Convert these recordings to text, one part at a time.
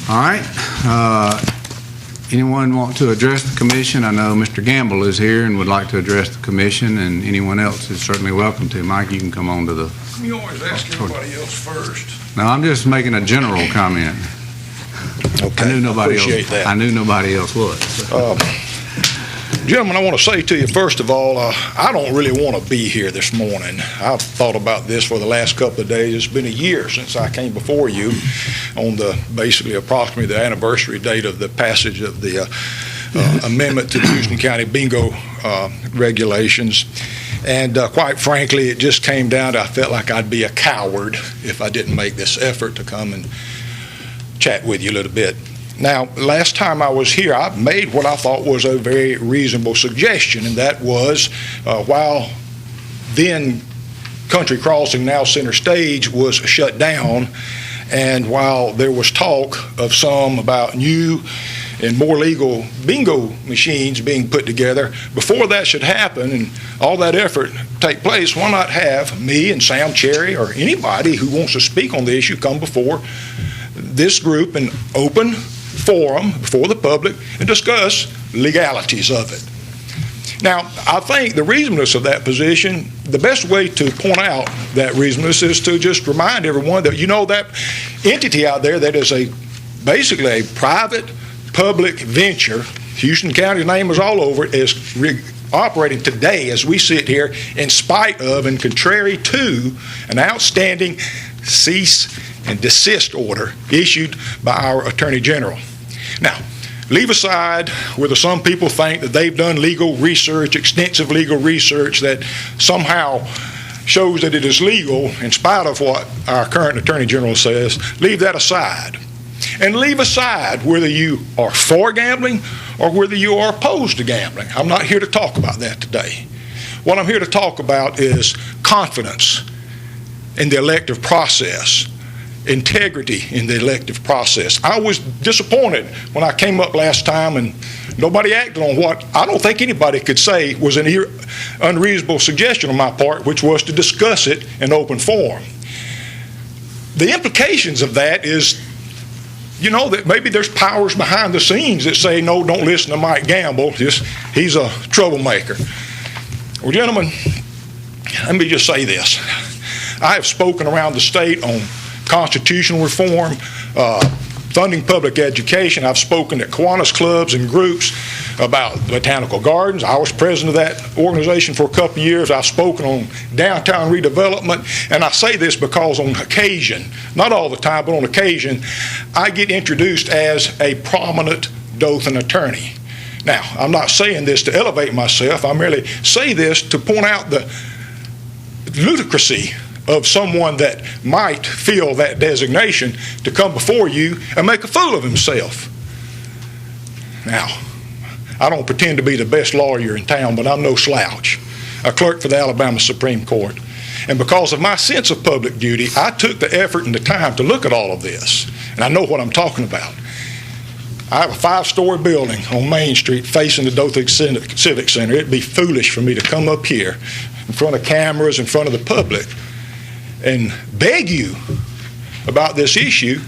All right. Anyone want to address the commission? I know Mr. Gamble is here and would like to address the commission, and anyone else is certainly welcome to. Mike, you can come on to the... You always ask everybody else first. No, I'm just making a general comment. Okay, I knew nobody appreciate else. that. I knew nobody else would. Gentlemen, I want to say to you, first of all, I don't really want to be here this morning. I've thought about this for the last couple of days. It's been a year since I came before you on basically approximately the anniversary date of the passage of the amendment to the Houston County bingo regulations. And quite frankly, it just came down to I felt like I'd be a coward if I didn't make this effort to come and chat with you a little bit. Now, last time I was here, I made what I thought was a very reasonable suggestion, and that was while then Country Crossing, now Center Stage, was shut down, and while there was talk of some about new and more legal bingo machines being put together, before that should happen and all that effort take place, why not have me and Sam Cherry or anybody who wants to speak on the issue come before this group in open forum before the public and discuss legalities of it. Now, I think the reasonableness of that position, the best way to point out that reasonableness is to just remind everyone that that entity out there that is basically a private public venture, Houston County's name is all over it, is operating today as we sit here in spite of and contrary to an outstanding cease and desist order issued by our Attorney General. Now, leave aside whether some people think that they've done legal research, extensive legal research that somehow shows that it is legal in spite of what our current Attorney General says. Leave that aside. And leave aside whether you are for gambling or whether you are opposed to gambling. I'm not here to talk about that today. What I'm here to talk about is confidence in the elective process, integrity in the elective process. I was disappointed when I came up last time and nobody acted on what I don't think anybody could say was an unreasonable suggestion on my part, which was to discuss it in open forum. The implications of that is, that maybe there's powers behind the scenes that say, no, don't listen to Mike Gamble. He's a troublemaker. Well, gentlemen, let me just say this. I have spoken around the state on constitutional reform, funding public education. I've spoken at Kiwanis clubs and groups about botanical gardens. I was president of that organization for a couple of years. I've spoken on downtown redevelopment, and I say this because on occasion, not all the time, but on occasion, I get introduced as a prominent Dothan attorney. Now, I'm not saying this to elevate myself. I merely say this to point out the ludicrousy of someone that might fill that designation to come before you and make a fool of himself. Now, I don't pretend to be the best lawyer in town, but I'm no slouch. I clerked for the Alabama Supreme Court. And because of my sense of public duty, I took the effort and the time to look at all of this. And I know what I'm talking about. I have a 5-story building on Main Street facing the Dothan Civic Center. It'd be foolish for me to come up here in front of cameras, in front of the public, and beg you about this issue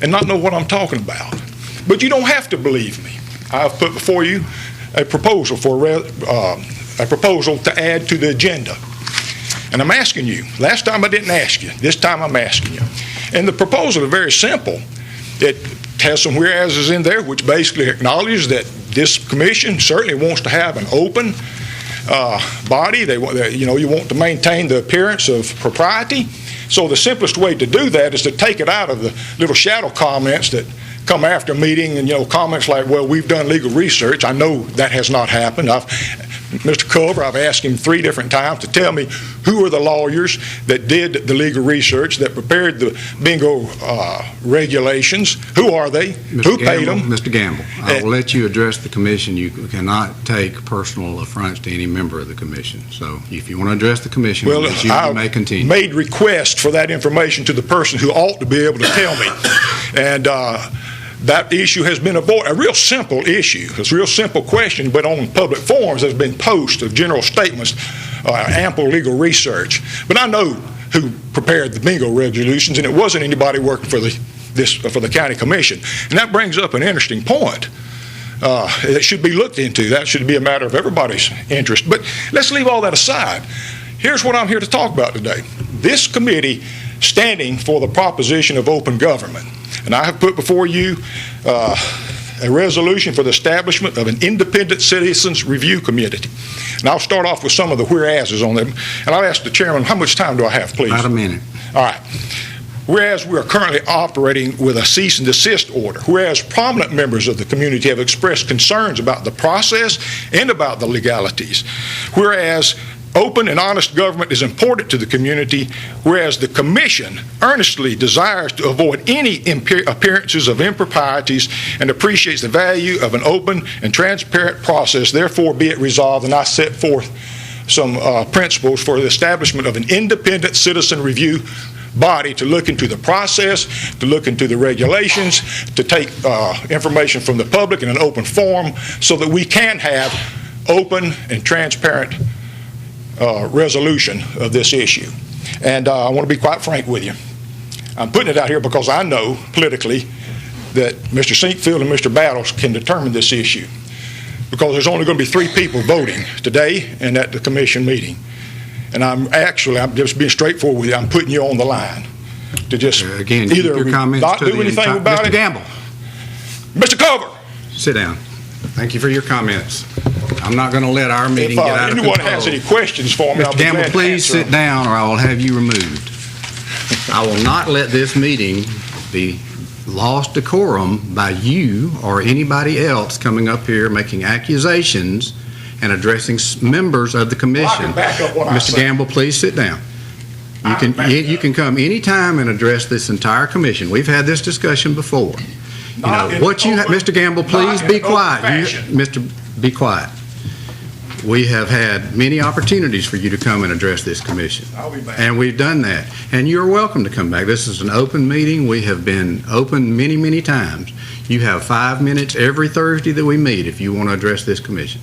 and not know what I'm talking about. But you don't have to believe me. I've put before you a proposal to add to the agenda. And I'm asking you. Last time I didn't ask you. This time I'm asking you. And the proposal is very simple. It has some whereases in there which basically acknowledges that this commission certainly wants to have an open body. You want to maintain the appearance of propriety. So the simplest way to do that is to take it out of the little shadow comments that come after a meeting and, comments like, well, we've done legal research. I know that has not happened. Mr. Culver, I've asked him 3 different times to tell me who are the lawyers that did the legal research, that prepared the bingo regulations. Who are they? Who paid them? Mr. Gamble, I will let you address the commission. You cannot take personal affronts to any member of the commission. So if you want to address the commission, you may continue. I made request for that information to the person who ought to be able to tell me. And that issue has been avoided. A real simple issue. It's a real simple question, but on public forums there's been posts of general statements, ample legal research. But I know who prepared the bingo resolutions, and it wasn't anybody working for the for the county commission. And that brings up an interesting point. It should be looked into. That should be a matter of everybody's interest. But let's leave all that aside. Here's what I'm here to talk about today. This committee standing for the proposition of open government. And I have put before you a resolution for the establishment of an independent citizens review committee. And I'll start off with some of the whereases on them. And I'll ask the chairman, how much time do I have, please? About a minute. All right. Whereas we are currently operating with a cease and desist order, whereas prominent members of the community have expressed concerns about the process and about the legalities, whereas open and honest government is important to the community, whereas the Commission earnestly desires to avoid any appearances of improprieties and appreciates the value of an open and transparent process, therefore be it resolved, and I set forth some principles for the establishment of an independent citizen review body to look into the process, to look into the regulations, to take information from the public in an open forum so that we can have open and transparent resolution of this issue. And I want to be quite frank with you. I'm putting it out here because I know politically that Mr. Sinkfield and Mr. Battles can determine this issue, because there's only going to be 3 people voting today and at the commission meeting. And I'm just being straightforward with you. I'm putting you on the line to just again, either not do anything about it. Mr. Gamble. Mr. Cover. Sit down. Thank you for your comments. I'm not going to let our meeting get out of control. If anyone has any questions for me, I'll Mr. be Gamble, glad to please answer sit down or I will have you removed. I will not let this meeting be lost decorum by you or anybody else coming up here making accusations and addressing members of the commission. Well, I can back up what I Mr. say. Gamble, please sit down. You can come anytime and address this entire commission. We've had this discussion before. Mr. Gamble, please be quiet. Be quiet. We have had many opportunities for you to come and address this commission. I'll be back. And we've done that. And you're welcome to come back. This is an open meeting. We have been open many, many times. You have 5 minutes every Thursday that we meet if you want to address this commission.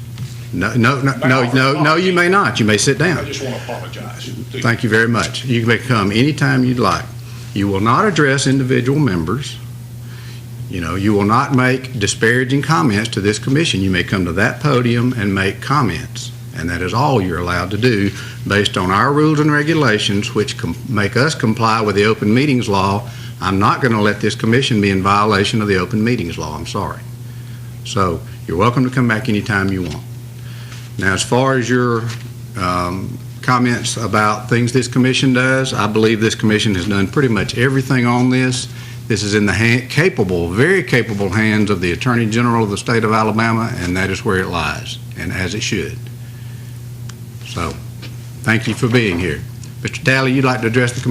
No, you may not. You may sit down. I just want to apologize. Thank you very much. You may come anytime you'd like. You will not address individual members. You will not make disparaging comments to this commission. You may come to that podium and make comments, and that is all you're allowed to do based on our rules and regulations, which make us comply with the open meetings law. I'm not going to let this commission be in violation of the open meetings law. I'm sorry. So you're welcome to come back anytime you want. Now, as far as your comments about things this commission does, I believe this commission has done pretty much everything on this. This is in the very capable hands of the Attorney General of the state of Alabama, and that is where it lies, and as it should. So, thank you for being here. Mr. Talley, you'd like to address the commission?